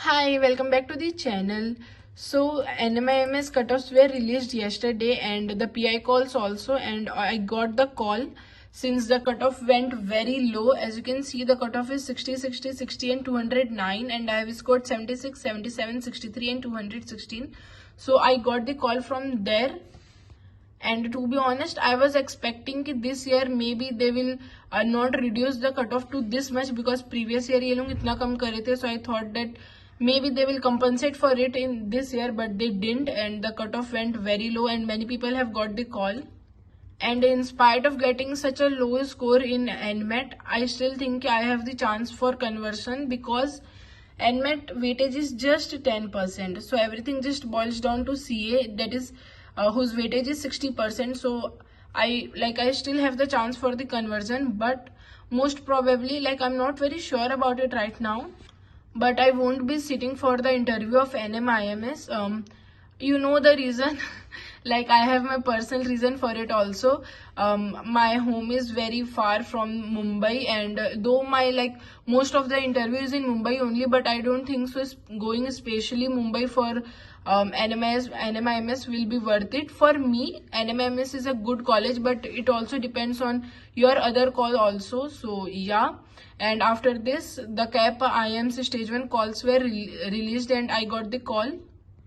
Hi, welcome back to the channel. So NMIMS cutoffs were released yesterday and the PI calls also, and I got the call since the cutoff went very low. As you can see, the cutoff is 60, 60, 60 and 209, and I have scored 76, 77, 63 and 216. So I got the call from there. And to be honest, I was expecting that this year maybe they will not reduce the cutoff to this much, because previous year ये लोग इतना कम करे थे. So I thought that maybe they will compensate for it in this year, but they didn't, and the cutoff went very low and many people have got the call. And in spite of getting such a low score in NMAT, I still think I have the chance for conversion, because NMAT weightage is just 10%. So everything just boils down to CA, that is whose weightage is 60%. So I still have the chance for the conversion, but most probably, I'm not very sure about it right now, but I won't be sitting for the interview of NMIMS. You know the reason. I have my personal reason for it also. My home is very far from Mumbai, and though my most of the interview is in Mumbai only, but I don't think so going especially Mumbai for NMIMS will be worth it for me. NMIMS is a good college, but it also depends on your other call also. So yeah, and after this the CAP IIMS stage 1 calls were released, and I got the call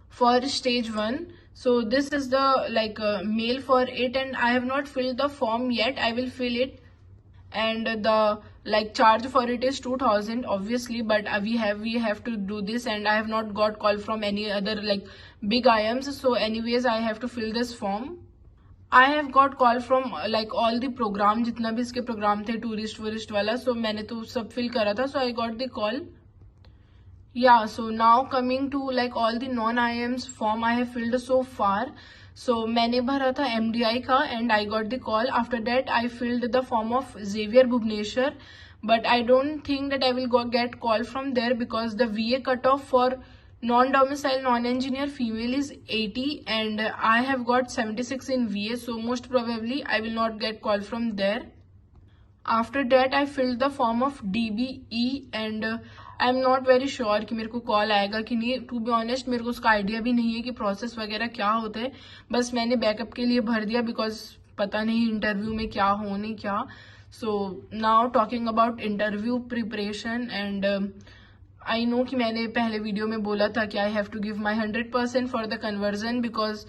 for stage 1. So this is the mail for it, and I have not filled the form yet. I will fill it, and the charge for it is 2000 obviously, but we have to do this, and I have not got call from any other big IIMs. So anyways, I have to fill this form. I have got call from all the program, जितना भी इसके program थे tourist वूरिस्ट वाला, so मैंने तो सब fill करा था, so I got the call. Yeah, so now coming to all the non-IIMs form I have filled so far. So मैंने भरा था MDI का, and I got the call. After that I filled the form of Xavier Bhubaneswar, but I don't think that I will get call from there, because the VA cutoff for non-domicile non-engineer female is 80, and I have got 76 in VA, so most probably I will not get call from there. After that I filled the form of DBE, and I am not very sure कि मेरे को call आएगा कि नहीं. To be honest, मेरे को उसका idea भी नहीं है कि प्रोसेस वगैरह क्या होता है. बस मैंने बैकअप के लिए भर दिया, बिकॉज पता नहीं इंटरव्यू में क्या हो नहीं क्या. So now talking about interview preparation, and I know कि मैंने पहले वीडियो में बोला था कि I have to give my 100% for the conversion, because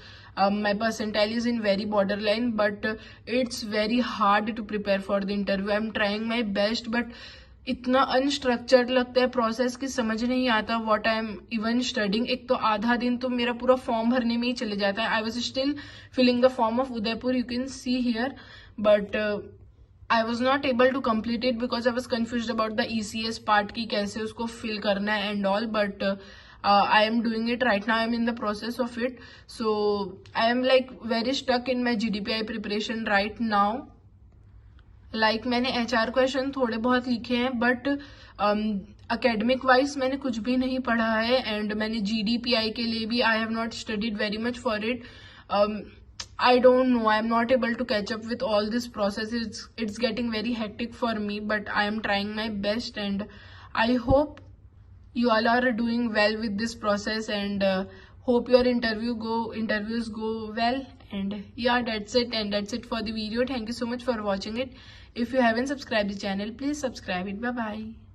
my percentile is in very borderline, but it's very hard to prepare for the interview. I'm trying my best, but इतना unstructured लगता है process कि समझ नहीं आता what I am even studying. एक तो आधा दिन तो मेरा पूरा फॉर्म भरने में ही चले जाता है. I was still filling the form of Udaipur, you can see here, but I was not able to complete it because I was confused about the ECS part की कैसे उसको फिल करना है and all. But I am doing it right now. I am in the process of it. So I am very stuck in my GDPI preparation right now. मैंने HR question थोड़े बहुत लिखे हैं, बट अकेडमिक वाइज मैंने कुछ भी नहीं पढ़ा है, एंड मैंने GDPI के लिए भी I have not studied very much for it. I don't know, I am not able to catch up with all this process. It's getting very hectic for me, but I am trying my best, and I hope you all are doing well with this process, and hope your interviews go well. And yeah, that's it for the video. Thank you so much for watching it. If you haven't subscribed the channel, please subscribe it. Bye bye.